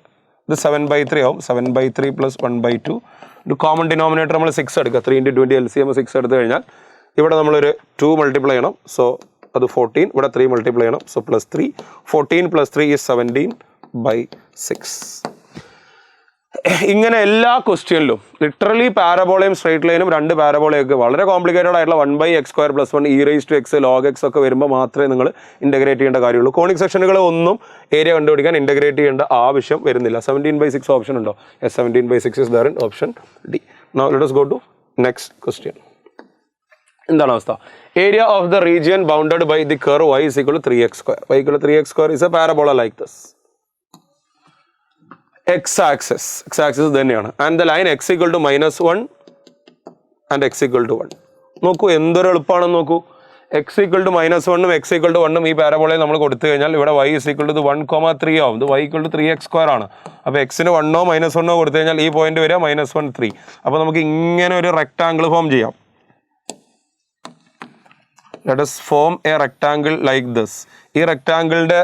ഇത് 7/3 ആവും. 7/3 plus 1/2. ഒരു കോമൺ ഡിനോമിനേറ്റർ നമ്മൾ 6 എടുക്കുക. 3 × 20 LCM 6 എടുത്തു കഴിഞ്ഞാൽ ഇവിടെ നമ്മളൊരു 2 മൾട്ടിപ്ലൈ ചെയ്യണം. സോ അത് 14. ഇവിടെ 3 മൾട്ടിപ്ലൈ ചെയ്യണം. സോ +3. 14 + 3 is 17/6. ഇങ്ങനെ എല്ലാ ക്വസ്റ്റ്യനിലും ലിറ്ററലി പാരബോളയും സ്ട്രേറ്റ് ലൈനും രണ്ട് പാരബോളയൊക്കെ വളരെ കോംപ്ലിക്കേറ്റഡ് ആയിട്ടുള്ള 1/x² + 1 e⁻x log x ഒക്കെ വരുമ്പോൾ മാത്രമേ നിങ്ങൾ ഇൻ്റഗ്രേറ്റ് ചെയ്യേണ്ട കാര്യമുള്ളൂ. കോണിക് സെക്ഷനുകൾ ഒന്നും ഏരിയ കണ്ടുപിടിക്കാൻ ഇൻ്റഗ്രേറ്റ് ചെയ്യേണ്ട ആവശ്യം വരുന്നില്ല. 17/6 ഓപ്ഷൻ ഉണ്ടോ? Yes, 17/6 is there in option D. Now let us go to next question. എന്താണ് അവസ്ഥ? Area of the region bounded by the curve y is equal to 3x². y equal to 3x² is a parabola like this. x-axis തന്നെയാണ്. And the line x equal to -1 and x equal to 1. നോക്കൂ എന്തൊരു എളുപ്പമാണെന്ന് നോക്കൂ. x equal to -1 ഉം x equal to 1 ഉം ഈ പാരബോളയിൽ നമ്മൾ കൊടുത്തു കഴിഞ്ഞാൽ ഇവിടെ y is equal to 1,3 ആവും. ഇത് y equal to 3x² ആണ്. അപ്പോൾ എക്സിന് 1 -1 കൊടുത്തു കഴിഞ്ഞാൽ ഈ പോയിന്റ് വരിക -1 3. അപ്പോൾ നമുക്ക് ഇങ്ങനെ ഒരു റെക്ടാങ്കിൾ ഫോം ചെയ്യാം. Let us form a rectangle like this. ഈ റെക്ടാങ്കിളിന്റെ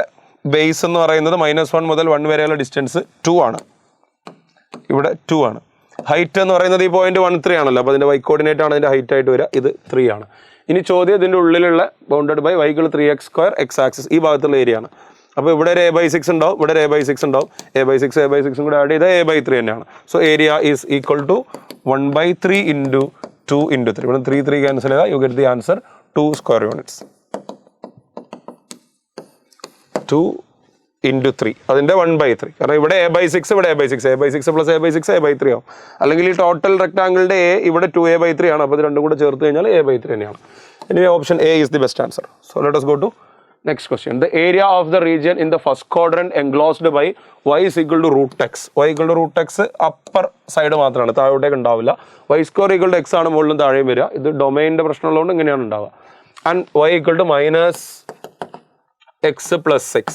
ബേസ് എന്ന് പറയുന്നത് -1 മുതൽ 1 വരെയുള്ള ഡിസ്റ്റൻസ് 2 ആണ്. ഇവിടെ 2 ആണ്. ഹൈറ്റ് എന്ന് പറയുന്നത് ഈ പോയിന്റ് 1 3 ആണല്ലോ. അപ്പോൾ അതിന്റെ y കോർഡിനേറ്റ് ആണ് അതിന്റെ ഹൈറ്റ് ആയിട്ട് വരിക. ഇത് 3 ആണ്. ഇനി ചോദ്യം ഇതിന്റെ ഉള്ളിലുള്ള bounded by y equal to 3x² x-axis ഈ ഭാഗത്തുള്ള ഏരിയ ആണ്. അപ്പോൾ ഇവിടെ ഒരു a/6 ഉണ്ടാവും, ഇവിടെ ഒരു a/6 ഉണ്ടാവും. a/6 കൂടെ ആഡ് ചെയ്താൽ a/3 തന്നെയാണ്. So area is equal to 1/3 into 2 into 3. ഇവിടെ 3 ക്യാൻസൽ ചെയ്താൽ you get the answer 2 square units. 2 into 3 അതിൻ്റെ 1/3. കാരണം ഇവിടെ a/6 ഇവിടെ a/6 + a/6 a/3 ആവും. അല്ലെങ്കിൽ ഈ ടോട്ടൽ റെക്ടാങ്കിളിൻ്റെ a ഇവിടെ 2a/3 ആണ്. അപ്പോൾ ഇത് രണ്ടും കൂടെ ചേർത്ത് കഴിഞ്ഞാൽ a/3 തന്നെയാണ്. ഇനി option A is the best answer. So let us go to next question. The area of the region in the first quadrant enclosed by y is equal to √x. y equal to √x upper side മാത്രമാണ്, താഴോട്ടേക്ക് ഉണ്ടാവില്ല. y² equal to x ആണ് മുകളിലും താഴെയും വരിക. ഇത് ഡൊമൈനിൻ്റെ പ്രശ്നമുള്ളതുകൊണ്ട് ഇങ്ങനെയാണ് ഉണ്ടാവുക. And y equal to -x + 6.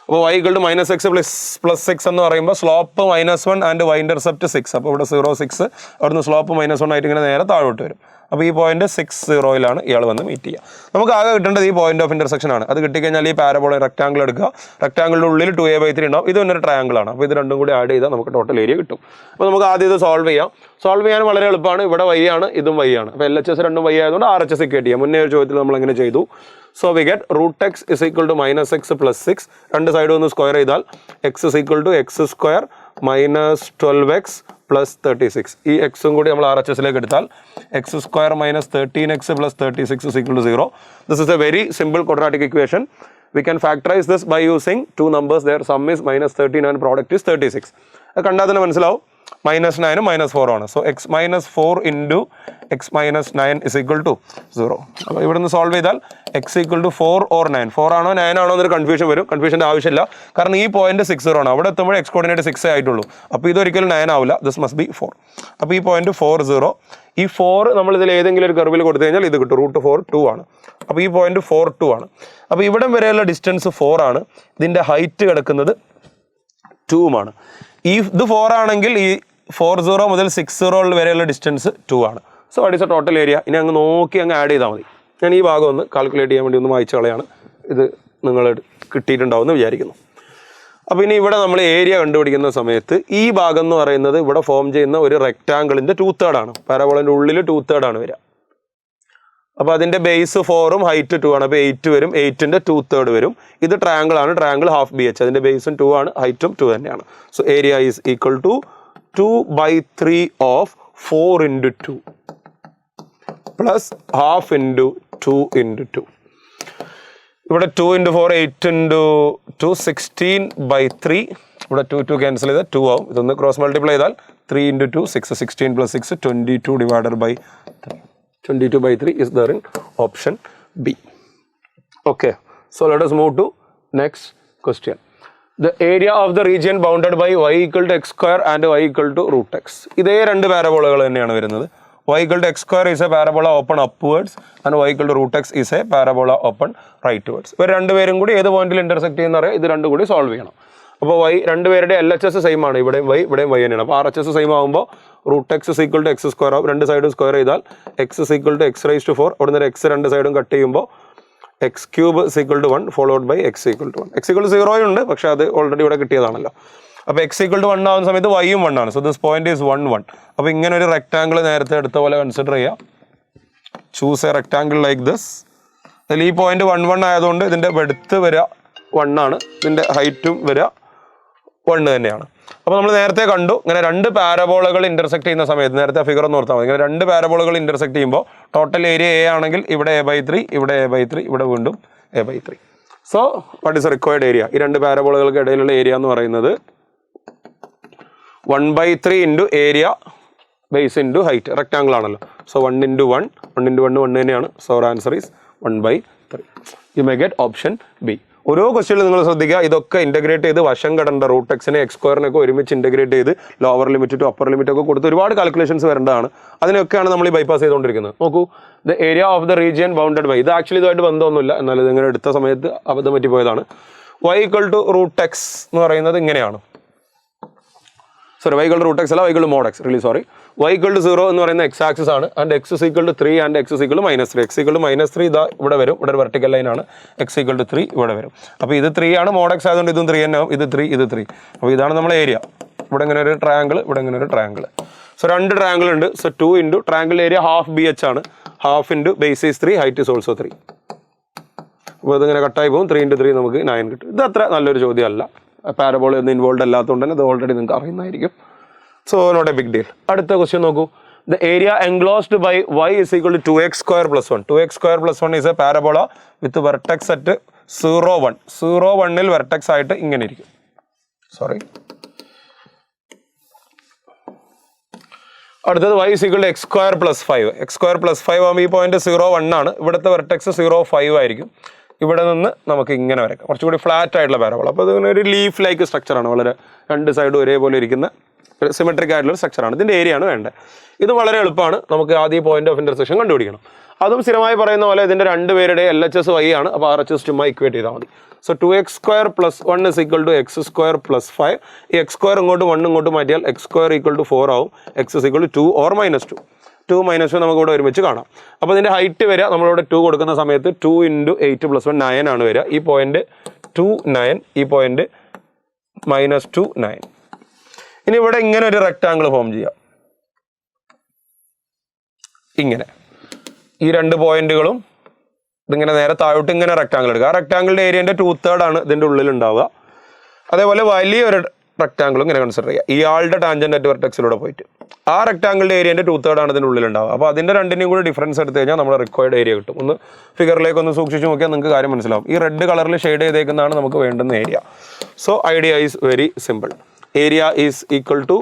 അപ്പോൾ y equal to -x + 6 എന്ന് പറയുമ്പോൾ സ്ലോപ്പ് -1 ആൻഡ് y ഇന്റർസെപ്റ്റ് 6. അപ്പോൾ ഇവിടെ 0 6 അവിടുന്ന് സ്ലോപ്പ് -1 ആയിട്ട് ഇങ്ങനെ നേരെ താഴോട്ട് വരും. അപ്പോൾ ഈ പോയിന്റ് 6 0 ഇയാൾ വന്ന് മീറ്റ് ചെയ്യുക. നമുക്ക് ആകെ കിട്ടേണ്ടത് ഈ പോയിന്റ് ഓഫ് ഇന്റർസെക്ഷൻ ആണ്. അത് കിട്ടിക്കഴിഞ്ഞാൽ ഈ പാരബോള റെക്ടാങ്കിൾ എടുക്കുക. റെക്ടാങ്കിളിൻ്റെ ഉള്ളിൽ 2a/3 ഉണ്ടാവും. ഇത് ഒരു ട്രയാങ്കിൾ ആണ്. അപ്പോൾ ഇത് രണ്ടും കൂടി ആഡ് ചെയ്താൽ നമുക്ക് ടോട്ടൽ ഏരിയ കിട്ടും. അപ്പോൾ നമുക്ക് ആദ്യം ഇത് സോൾവ് ചെയ്യാം. സോൾവ് ചെയ്യാൻ വളരെ എളുപ്പമാണ്. ഇവിടെ y ആണ്, ഇതും y ആണ്. അപ്പോൾ LHS രണ്ടും y ആയതുകൊണ്ട് RHS ഇക്വേറ്റ് ചെയ്യാം. മുന്നേ ഒരു ചോദ്യത്തിൽ നമ്മൾ എങ്ങനെ ചെയ്തു. So we get √x is equal to -x + 6. രണ്ട് സൈഡ് ഒന്ന് സ്ക്വയർ ചെയ്താൽ x is equal to x² - 12x + 36. ഈ എക്സും കൂടി നമ്മൾ RHSലേക്ക് എടുത്താൽ x² - 13x + 36 is equal to 0. This is a very simple quadratic equation. We can factorize this by using two numbers. Their sum is -13 and product is 36. കണ്ടാൽ തന്നെ മനസ്സിലാവും -9 ഉം -4 ആണ്. So x - 4 into x - 9 is equal to 0. അപ്പോൾ ഇവിടെ നിന്ന് solve ചെയ്താൽ x equal to 4 or 9. 4 ആണോ 9 ആണോ എന്നൊരു കൺഫ്യൂഷൻ വരും. കൺഫ്യൂഷൻ്റെ ആവശ്യമില്ല. കാരണം ഈ പോയിന്റ് 6 0 ആണ്. അവിടെ എത്തുമ്പോൾ x കോർഡിനേറ്റ് 6 ആയിട്ടുള്ളൂ. അപ്പോൾ ഇതൊരിക്കലും 9 ആവില്ല. This must be 4. അപ്പോൾ ഈ പോയിന്റ് 4 0. ഈ 4 നമ്മൾ ഇതിൽ ഏതെങ്കിലും ഒരു കർവിൽ കൊടുത്തു കഴിഞ്ഞാൽ ഇത് കിട്ടും. √4 2 ആണ്. അപ്പോൾ ഈ പോയിന്റ് 4 2 ആണ്. അപ്പോൾ ഇവിടം വരെയുള്ള ഡിസ്റ്റൻസ് 4 ആണ്. ഇതിൻ്റെ ഹൈറ്റ് കിടക്കുന്നത് 2 ആണ്. ഇത് 4 ആണെങ്കിൽ ഈ 4 0 മുതൽ 6 0 വരെയുള്ള ഡിസ്റ്റൻസ് 2 ആണ്. So what is A total area? ഇനി അങ്ങ് നോക്കി അങ്ങ് ആഡ് ചെയ്താൽ മതി. ഞാൻ ഈ ഭാഗം ഒന്ന് കാൽക്കുലേറ്റ് ചെയ്യാൻ വേണ്ടി ഒന്ന് വായിച്ച കളയാണ്. ഇത് നിങ്ങൾ കിട്ടിയിട്ടുണ്ടാവുമെന്ന് വിചാരിക്കുന്നു. അപ്പോൾ ഇനി ഇവിടെ നമ്മൾ ഏരിയ കണ്ടുപിടിക്കുന്ന സമയത്ത് ഈ ഭാഗം എന്ന് പറയുന്നത് ഇവിടെ ഫോം ചെയ്യുന്ന ഒരു റെക്റ്റാങ്കിളിൻ്റെ 2/3 ആണ്. പാരബോളൻ്റെ ഉള്ളിൽ 2/3 ആണ് വരിക. അപ്പോൾ അതിൻ്റെ ബേസ് 4 ഉം ഹൈറ്റ് 2 ആണ്. അപ്പോൾ 8 വരും. 8ൻ്റെ 2/3 വരും. ഇത് ട്രയാങ്കിൾ ആണ്. Triangle ½ BH. അതിൻ്റെ ബേസും 2 ആണ്, ഹൈറ്റും 2 തന്നെയാണ്. So area is equal to 2/3 of 4 into 2 plus half into 2 into 2. ഇവിടെ 2 into 4 8 into 2 16/3. ഇവിടെ 2 ക്യാൻസൽ ചെയ്താൽ 2 ആവും. ഇതൊന്ന് ക്രോസ് മൾട്ടിപ്ലൈ ചെയ്താൽ 3 into 2 6. 16 + 6 22 divided by 3. 22/3 is there in option B. Okay, so let us move to next question. The area of the region bounded by y equal to x² and y equal to √x. ഇതേ രണ്ട് പാരബോളകൾ തന്നെയാണ് വരുന്നത്. y equal to x² is a parabola open upwards and y equal to √x is a parabola open rightwards. ഇവർ രണ്ടുപേരും കൂടി ഏത് പോയിന്റിൽ intersect ചെയ്യുന്ന അറിയാം. ഇത് രണ്ടും കൂടി സോൾവ് ചെയ്യണം. അപ്പോൾ y രണ്ടുപേരുടെ LHS സെയിം ആണ്. ഇവിടെയും y ഇവിടെയും y തന്നെയാണ്. അപ്പോൾ RHS സെയിം ആകുമ്പോൾ √x is equal to x² ആവും. രണ്ട് സൈഡും സ്ക്വയർ ചെയ്താൽ x is equal to x⁴. അവിടെ നിന്ന് x രണ്ട് സൈഡും കട്ട് ചെയ്യുമ്പോൾ x³ is equal to 1 followed by x equal to 1. x equal to 0 ഉണ്ട്, പക്ഷെ അത് ഓൾറെഡി ഇവിടെ കിട്ടിയതാണല്ലോ. അപ്പോൾ x equal to 1 ആവുന്ന സമയത്ത് y ഉം 1 ആണ്. So this point is 1 1. അപ്പോൾ ഇങ്ങനെ ഒരു റെക്ടാങ്കിൾ നേരത്തെ എടുത്ത പോലെ കൺസിഡർ ചെയ്യാം. Choose A rectangle like this. അതിൽ ഈ പോയിന്റ് 1 1 ആയതുകൊണ്ട് ഇതിൻ്റെ വെഡ്ത്ത് വരിക 1 ആണ്. ഇതിൻ്റെ ഹൈറ്റും വരിക 1 തന്നെയാണ്. അപ്പോൾ നമ്മൾ നേരത്തെ കണ്ടു ഇങ്ങനെ രണ്ട് പാരബോളകൾ ഇന്റർസെക്ട് ചെയ്യുന്ന സമയത്ത്, നേരത്തെ ഫിഗർ ഒന്ന് ഓർത്താൽ മതി, ഇങ്ങനെ രണ്ട് പാരബോളകൾ ഇന്റർസെക്ട് ചെയ്യുമ്പോൾ ടോട്ടൽ ഏരിയ എ ആണെങ്കിൽ ഇവിടെ A/3, ഇവിടെ A/3, ഇവിടെ വീണ്ടും A/3. So what is required area? ഈ രണ്ട് പാരബോളകൾക്ക് ഇടയിലുള്ള ഏരിയ എന്ന് പറയുന്നത് 1/3 into area base into height. Rectangle ആണല്ലോ. സോ 1 × 1, 1 × 1 1 തന്നെയാണ്. So answer is 1/3. You may get option B. ഓരോ ക്വസ്റ്റ്യനിൽ നിങ്ങൾ ശ്രദ്ധിക്കുക, ഇതൊക്കെ ഇന്റഗ്രേറ്റ് ചെയ്ത് വശം കടണ്ട റൂട്ട് എക്സിനെ X² ഒരുമിച്ച് ഇന്റഗ്രേറ്റ് ചെയ്ത് lower limit to upper limit ഒക്കെ കൊടുത്ത് ഒരുപാട് കാൽക്കുലേഷൻസ് വരേണ്ടതാണ്. അതിനൊക്കെയാണ് നമ്മൾ ഈ ബൈപ്പാസ് ചെയ്തുകൊണ്ടിരിക്കുന്നത്. നോക്കൂ, the area of the region bounded by, ഇത് ആക്ച്വലി ഇതുമായിട്ട് ബന്ധമൊന്നുമില്ല, എന്നാൽ ഇതിങ്ങനെ എടുത്ത സമയത്ത് അബദ്ധം പറ്റിപ്പോയതാണ്. y = √x എന്ന് പറയുന്നത് ഇങ്ങനെയാണ്. സോറി, y = √x അല്ല, y = mod x, really sorry. y = 0 എന്ന് പറയുന്ന x ആക്സിസ് ആണ്. And x = 3 and x = -3. x = -3 ഇതാ ഇവിടെ വരും, ഇവിടെ ഒരു വെർട്ടിക്കൽ ലൈൻ ആണ്. x = 3 ഇവിടെ വരും. അപ്പോൾ ഇത് 3 ആണ്, mod x ആയതുകൊണ്ട് ഇതും 3 തന്നെ ആവും. ഇത് 3, ഇത് 3. അപ്പോൾ ഇതാണ് നമ്മുടെ ഏരിയ. ഇവിടെ ഇങ്ങനെ ഒരു ട്രയാങ്കിൾ, ഇവിടെ ഇങ്ങനെ ഒരു ട്രയാങ്കിൾ. സോ രണ്ട് ട്രയാങ്കിൾ ഉണ്ട്. സോ 2 × ട്രയാങ്കിൾ ഏരിയ ½ BH ആണ്. ½ × base is 3, height is also 3. അപ്പോൾ ഇതിങ്ങനെ കട്ടായി പോകും. 3 × 3 നമുക്ക് 9 കിട്ടും. ഇത് അത്ര നല്ലൊരു ചോദ്യമല്ല. പാരബോൾ ഒന്നും ഇൻവോൾവ് അല്ലാത്തതുകൊണ്ട് തന്നെ ഇത് ഓൾറെഡി നിങ്ങൾക്ക് അറിയുന്നതായിരിക്കും. So not a big deal. അടുത്ത ക്വസ്റ്റ്യൻ നോക്കൂ. The area enclosed by y = 2x² + 1. 2x² + 1 is a parabola with vertex at 0, 1. 0, 1 vertex ആയിട്ട് ഇങ്ങനെ ഇരിക്കും. സോറി, അടുത്തത് y = x² + 5. x² + 5 ആകുമ്പോൾ ഈ പോയിന്റ് 0, 1 ആണ്. ഇവിടുത്തെ വെർട്ടെക്സ് 0, 5 ആയിരിക്കും. ഇവിടെ നിന്ന് നമുക്ക് ഇങ്ങനെ വരയ്ക്കാം, കുറച്ചുകൂടി ഫ്ലാറ്റ് ആയിട്ടുള്ള പാരബോള. അപ്പോൾ ഇതിങ്ങനെ ഒരു ലീഫ് ലൈക്ക് സ്ട്രക്ചറാണ്, വളരെ രണ്ട് സൈഡും ഒരേപോലെ ഇരിക്കുന്ന സിമെട്രിക് ആയിട്ടുള്ള സ്ട്രക്ചറാണ്. ഇതിൻ്റെ ഏരിയ ആണ് വേണ്ടത്. ഇത് വളരെ എളുപ്പമാണ്. നമുക്ക് ആദ്യം പോയിന്റ് ഓഫ് ഇന്റർസെക്ഷൻ കണ്ടുപിടിക്കണം. അതും സ്ഥിരമായി പറയുന്ന പോലെ ഇതിൻ്റെ രണ്ടുപേരുടെ LHS y ആണ്. അപ്പോൾ RHS ചുമ്മാ ഇക്വേറ്റ് ചെയ്താൽ മതി. So 2x² + 1 = x² + 5. ഈ x² ഇങ്ങോട്ട് 1 ഇങ്ങോട്ട് മാറ്റിയാൽ x² = 4 ആവും. x = 2 or -2. 2 - 2 നമുക്ക് ഇവിടെ ഒരുമിച്ച് കാണാം. അപ്പോൾ ഇതിൻ്റെ ഹൈറ്റ് വരിക, നമ്മളിവിടെ 2 കൊടുക്കുന്ന സമയത്ത് 2 × 8 + 1 9 ആണ് വരിക. ഈ പോയിന്റ് 2, 9, ഈ പോയിന്റ് -2, 9. ഇനി ഇവിടെ ഇങ്ങനെ ഒരു റെക്ടാങ്കിൾ ഫോം ചെയ്യാം. ഇങ്ങനെ ഈ രണ്ട് പോയിന്റുകളും ഇതിങ്ങനെ നേരെ താഴോട്ട് ഇങ്ങനെ റെക്ടാങ്കിൾ എടുക്കുക. ആ റെക്ടാങ്കിളിൻ്റെ ഏരിയൻ്റെ 2/3 ആണ് ഇതിൻ്റെ ഉള്ളിൽ ഉണ്ടാവുക. അതേപോലെ വലിയൊരു റെക്ടാങ്കിളും ഇങ്ങനെ കൺസിഡർ ചെയ്യുക. ഇയാളുടെ ടാൻജന്റ് അറ്റ് വെർട്ടെക്സിലൂടെ പോയിട്ട് ആ റെക്ടാങ്കിളിൻ്റെ ഏരിയൻ്റെ 2/3 ആണ് ഇതിൻ്റെ ഉള്ളിൽ ഉണ്ടാവുക. അപ്പോൾ അതിൻ്റെ രണ്ടിനെയും കൂടി ഡിഫറൻസ് എടുത്തു കഴിഞ്ഞാൽ നമ്മുടെ റിക്വയർഡ് ഏരിയ കിട്ടും. ഒന്ന് ഫിഗറിലേക്ക് ഒന്ന് സൂക്ഷിച്ച് നോക്കിയാൽ നിങ്ങൾക്ക് കാര്യം മനസ്സിലാവും. ഈ റെഡ് കളറിൽ ഷെയ്ഡ് ചെയ്തേക്കുന്നതാണ് നമുക്ക് വേണ്ടുന്ന area. So idea is very simple. Area is equal to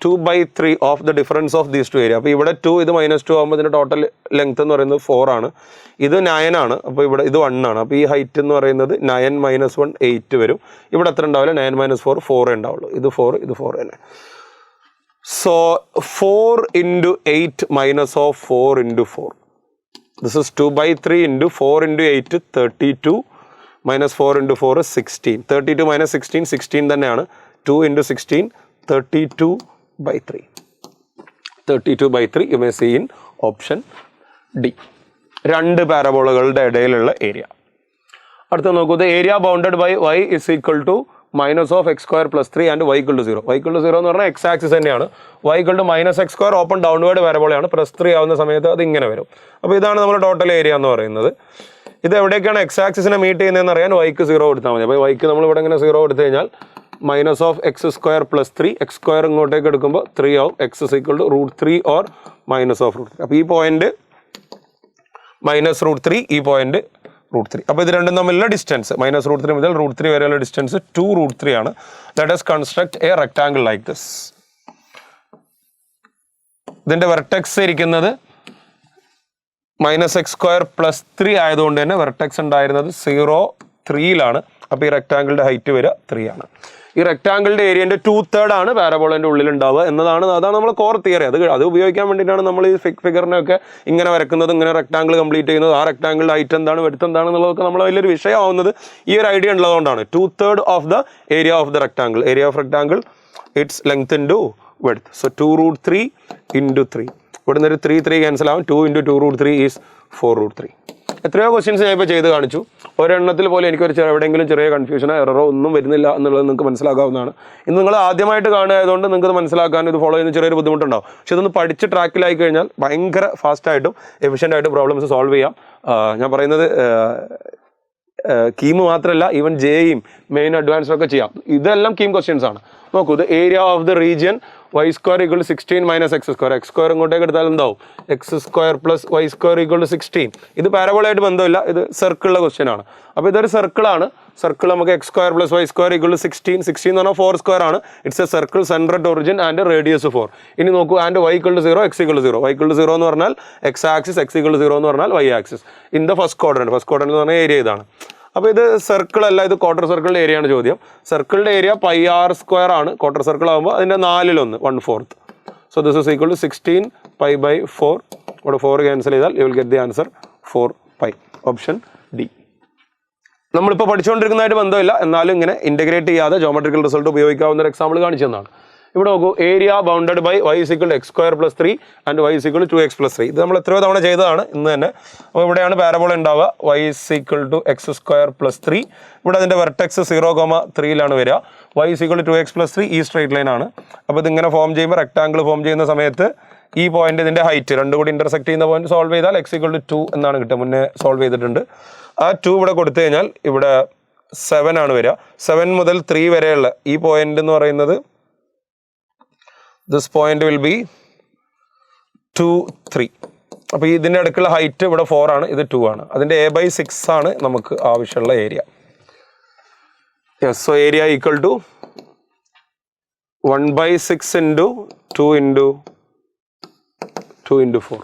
2/3 of the difference of these 2 area. അപ്പോൾ ഇവിടെ 2, ഇത് -2 ആകുമ്പോൾ ഇതിൻ്റെ ടോട്ടൽ ലെങ്ത് എന്ന് പറയുന്നത് 4 ആണ്. ഇത് 9 ആണ്. അപ്പോൾ ഇവിടെ ഇത് 1 ആണ്. അപ്പോൾ ഈ ഹൈറ്റ് എന്ന് പറയുന്നത് 9 - 1 8 വരും. ഇവിടെ എത്ര ഉണ്ടാവില്ല? 9 - 4 4 ഉണ്ടാവുള്ളൂ. ഇത് 4, ഇത് 4 തന്നെ. സോ 4 × 8 - 4 × 4. This is 2/3 × 4 × 8 32 -4 × 4 16. 32 - 16 16 തന്നെയാണ്. 2 × 16 32/3. 32/3 you may see in option D. രണ്ട് പാരബോളകളുടെ ഇടയിലുള്ള ഏരിയ. അടുത്ത നോക്കൂ. The area bounded by y = -(x² + 3) and y = 0. y = 0 എന്ന് പറഞ്ഞാൽ x ആക്സിസ് തന്നെയാണ്. y = -(x²) ഓപ്പൺ ഡൗൺവേർഡ് പാരബോളയാണ്. +3 ആവുന്ന സമയത്ത് അത് ഇങ്ങനെ വരും. അപ്പോൾ ഇതാണ് നമ്മുടെ ടോട്ടൽ ഏരിയ എന്ന് പറയുന്നത്. ഇത് എവിടേക്കാണ് x ആക്സിസിനെ മീറ്റ് ചെയ്യുന്നതെന്ന് അറിയാൻ y ക്ക് 0 കൊടുത്താൽ മതി. അപ്പോൾ y ക്ക് നമ്മൾ ഇവിടെ ഇങ്ങനെ 0 കൊടുത്തു കഴിഞ്ഞാൽ -(x² + 3) x² ഇങ്ങോട്ടേക്ക് എടുക്കുമ്പോൾ 3 ആവും. x = √3 or -√3. അപ്പോൾ ഈ പോയിന്റ് -√3, ഈ പോയിന്റ് √3. അപ്പോൾ ഇത് രണ്ടും തമ്മിലുള്ള ഡിസ്റ്റൻസ് -√3 മുതൽ √3 വരെയുള്ള ഡിസ്റ്റൻസ് 2√3 ആണ്. Let us construct a rectangle like this. ഇതിന്റെ വെർട്ടെക്സ് ഇരിക്കുന്നത് -(x² + 3) ആയതുകൊണ്ട് തന്നെ വെർട്ടെക്സ് ഉണ്ടായിരുന്നത് 0, 3-ലാണ്. അപ്പോൾ ഈ റെക്ടാങ്കിളിന്റെ ഹൈറ്റ് വരിക 3 ആണ്. ഈ റെക്ടാങ്കിളിന്റെ ഏരിയന്റെ 2/3 ആണ് പാരബോളന്റെ ഉള്ളിൽ ഉണ്ടാവുക എന്നതാണ്. അതാണ് നമ്മൾ കോർ തിയറി. അത് ഉപയോഗിക്കാൻ വേണ്ടിയിട്ടാണ് നമ്മൾ ഈ ഫിഗറിനൊക്കെ ഇങ്ങനെ വരക്കുന്നത്, ഇങ്ങനെ റെക്ടാങ്കിൾ കംപ്ലീറ്റ് ചെയ്യുന്നത്. ആ റെക്ടാങ്കിളിന്റെ ഹൈറ്റ് എന്താണ്, വെഡ്ത്ത് എന്താണെന്നുള്ളതൊക്കെ നമ്മൾ വലിയൊരു വിഷയമാവുന്നത് ഈ ഒരു ഐഡിയ ഉള്ളതുകൊണ്ടാണ്. 2/3 of the area of the rectangle. Area of rectangle it's length into width. So 2√3 × 3. ഇവിടെ നിന്ന് ഒരു 3 ക്യാൻസൽ ആവും. 2 × 2√3 ഈസ് 4√3. എത്രയോ ക്വസ്റ്റ്യൻസ് ഞാൻ ഇപ്പോൾ ചെയ്ത് കാണിച്ചു. ഒരെണ്ണത്തിൽ പോലും എനിക്കൊരു എവിടെയെങ്കിലും ചെറിയ കൺഫ്യൂഷനോ എററോ ഒന്നും വരുന്നില്ല എന്നുള്ളത് നിങ്ങൾക്ക് മനസ്സിലാക്കാവുന്നതാണ്. ഇന്ന് നിങ്ങൾ ആദ്യമായിട്ട് കാണുന്നതായതുകൊണ്ട് നിങ്ങൾക്ക് ഇത് മനസ്സിലാക്കാൻ, ഇത് ഫോളോ ചെയ്യുന്ന ചെറിയൊരു ബുദ്ധിമുട്ടുണ്ടാവും. പക്ഷെ ഇതൊന്ന് പഠിച്ച് ട്രാക്കിലായി കഴിഞ്ഞാൽ ഭയങ്കര ഫാസ്റ്റായിട്ടും എഫിഷ്യൻ്റായിട്ടും പ്രോബ്ലംസ് സോൾവ് ചെയ്യാം. ഞാൻ പറയുന്നത് കീം മാത്രമല്ല ഈവൻ ജെയും മെയിൻ അഡ്വാൻസും ഒക്കെ ചെയ്യാം. ഇതെല്ലാം കീം ക്വസ്റ്റ്യൻസ് ആണ്. നോക്കൂ, ഇത് area of the region y square equal 16 minus X square. X square ഇങ്ങോട്ടേക്ക് എടുത്താൽ എന്താവും? X square plus Y square equal 16. ഇത് പാരബോളായിട്ട് ബന്ധമില്ല, ഇത് സർക്കിളിലെ ക്വസ്റ്റ്യൻ ആണ്. അപ്പോൾ ഇതൊരു സർക്കിളാണ്. സർക്കിൾ നമുക്ക് X square plus Y square equal 16. 16 എന്ന് പറഞ്ഞാൽ 4 സ്ക്വയർ ആണ്. It's a circle centre at origin and radius 4. ഇനി നോക്കൂ, and y equal 0, x equal 0. y equal 0 എന്ന് പറഞ്ഞാൽ എക്സ് ആക്സിസ്, x ഈക്വൾ 0 എന്ന് പറഞ്ഞാൽ y axis. In the first quadrant. First quadrant എന്ന് പറഞ്ഞാൽ ഏരിയ ഇതാണ്. അപ്പോൾ ഇത് സർക്കിൾ അല്ല, ഇത് ക്വാർട്ടർ സർക്കിളിൻ്റെ ഏരിയ ആണ് ചോദ്യം. സർക്കിളിൻ്റെ ഏരിയ പൈ ആർ സ്ക്വയർ ആണ്. ക്വാർട്ടർ സർക്കിൾ ആകുമ്പോൾ അതിൻ്റെ 4/1, 1/4. So this is equal to 16 pi by 4. ഇവിടെ 4 ക്യാൻസൽ ചെയ്താൽ you will get the answer 4 pi. Option D. നമ്മളിപ്പോൾ പഠിച്ചുകൊണ്ടിരിക്കുന്നതായിട്ട് ബന്ധമില്ല, എന്നാലും ഇങ്ങനെ ഇൻ്റഗ്രേറ്റ് ചെയ്യാതെ ജോമെട്രിക്കൽ റിസൾട്ട് ഉപയോഗിക്കാവുന്ന ഒരു എക്സാമ്പിൾ കാണിച്ചു തന്നതാണ്. ഇവിടെ നോക്കൂ, area bounded by y is equal to x square plus 3 and y is equal to 2x plus 3. ഇത് നമ്മൾ എത്രയോ തവണ ചെയ്തതാണ് ഇന്ന് തന്നെ. അപ്പോൾ ഇവിടെയാണ് പാരബോള ഉണ്ടാവുക, y is equal to x square plus 3. ഇവിടെ അതിൻ്റെ വെർട്ടെക്സ് 0,3 വരിക. y is equal to 2x plus 3 ഈ സ്ട്രേറ്റ് ലൈൻ ആണ്. അപ്പോൾ ഇതിങ്ങനെ ഫോം ചെയ്യുമ്പോൾ, റെക്ടാങ്കിൾ ഫോം ചെയ്യുന്ന സമയത്ത് ഈ പോയിന്റ് ഇതിൻ്റെ ഹൈറ്റ് രണ്ടും കൂടി ഇന്റർസെക്ട് ചെയ്യുന്ന പോയിന്റ് സോൾവ് ചെയ്താൽ x equal to 2 എന്നാണ് കിട്ടുക. മുന്നേ സോൾവ് ചെയ്തിട്ടുണ്ട്. ആ 2 ഇവിടെ കൊടുത്തു കഴിഞ്ഞാൽ ഇവിടെ 7 ആണ് വരിക. 7 മുതൽ 3 വരെയുള്ള ഈ പോയിന്റ് എന്ന് പറയുന്നത്, this point will be 2, 3. അപ്പോൾ ഇതിൻ്റെ അടുക്കുള്ള ഹൈറ്റ് ഇവിടെ 4 ആണ്, ഇത് 2 ആണ്. അതിൻ്റെ a/6 ആണ് നമുക്ക് ആവശ്യമുള്ള area. Yes, so area equal to 1/6 into 2 into 4.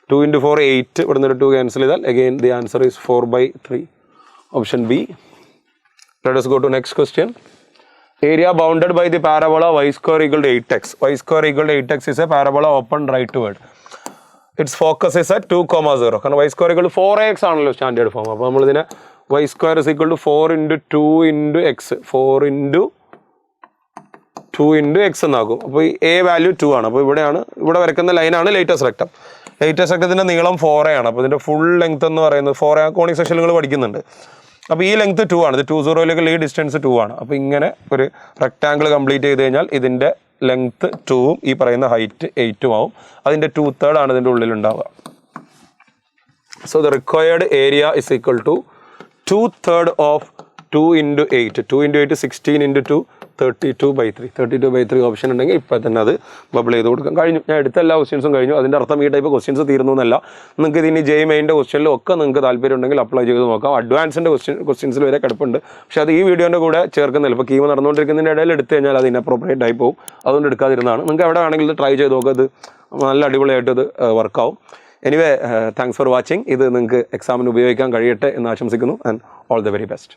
2 into 4 8. ഇവിടെ നിന്ന് 2 ക്യാൻസൽ ചെയ്താൽ again the answer is 4/3. Option B. Let us go to next question. Area bounded by the parabola y square equal to 8x. Y square equal to 8x is a parabola open rightward. Its focus is at 2,0. കാരണം y square equal to 4x ആണല്ലോ standard form. അപ്പോൾ നമ്മൾ ഇതിനെ y square is equal to 4 into 2 into x. 4 into 2 into x എന്നാകും. അപ്പോൾ ഈ a value 2 ആണ്. അപ്പോൾ ഇവിടെ വരയ്ക്കുന്ന ലൈനാണ് ലേറ്റസ്റ്റ് റെക്ടം. ലേറ്റസ്റ്റ് റെക്ടത്തിൻ്റെ നീളം 4a ആണ്. അപ്പോൾ ഇതിൻ്റെ ഫുൾ ലെങ്ത് എന്ന് പറയുന്നത് 4a കോണിക് സെക്ഷൻ നിങ്ങൾ പഠിക്കുന്നുണ്ട്. അപ്പോൾ ഈ ലെങ്ത് 2 ആണ്. ഇത് 2,0 ഈ ഡിസ്റ്റൻസ് 2 ആണ്. അപ്പോൾ ഇങ്ങനെ ഒരു റെക്ടാങ്കിൾ കംപ്ലീറ്റ് ചെയ്ത് കഴിഞ്ഞാൽ ഇതിൻ്റെ ലെങ്ത് 2ഉം ഈ പറയുന്ന ഹൈറ്റ് 8ഉം ആവും. അതിൻ്റെ 2/3 ആണ് ഇതിൻ്റെ ഉള്ളിലുണ്ടാവുക. So the required area is equal to 2/3 of 2 into 8. 2 into 8 16 into 2 32/3. 32/3 option ഉണ്ടെങ്കിൽ ഇപ്പോൾ തന്നെ അത് ബബിൾ ചെയ്ത് കൊടുക്കാം. കഴിഞ്ഞു. ഞാൻ എടുത്ത എല്ലാ ക്വസ്റ്റ്യൻസും കഴിഞ്ഞു. അതിൻ്റെ അർത്ഥം ഈ ടൈപ്പ് ക്വസ്റ്റ്യൻസ് തീർന്നു എന്നല്ല. നിങ്ങൾക്ക് ഇതിന് ജെ മെയിൻ്റെ ക്വസ്റ്റ്യനിലും ഒക്കെ നിങ്ങൾക്ക് താല്പര്യം ഉണ്ടെങ്കിൽ അപ്ലൈ ചെയ്ത് നോക്കാം. അഡ്വാൻസിൻ്റെ ക്വസ്റ്റ്യൻസിൽ വരെ കിടപ്പുണ്ട്. പക്ഷേ അത് ഈ വീഡിയോൻ്റെ കൂടെ ചേർക്കുന്നില്ല. ഇപ്പോൾ കീമ നടന്നുകൊണ്ടിരിക്കുന്നതിൻ്റെ ഇടയിൽ എടുത്തു കഴിഞ്ഞാൽ അത് ഇനപ്രോപ്രിയേറ്റ് ആയി പോകും. അതുകൊണ്ട് എടുക്കാതിരുന്നതാണ്. നിങ്ങൾക്ക് എവിടെ വേണമെങ്കിലും ഇത് ട്രൈ ചെയ്ത് നോക്കുക. അത് നല്ല അടിപൊളിയായിട്ട് ഇത് വർക്കാവും. Anyway, thanks for watching. ഇത് നിങ്ങൾക്ക് എക്സാമിന് ഉപയോഗിക്കാൻ കഴിയട്ടെ എന്ന് ആശംസിക്കുന്നു. And all the very best.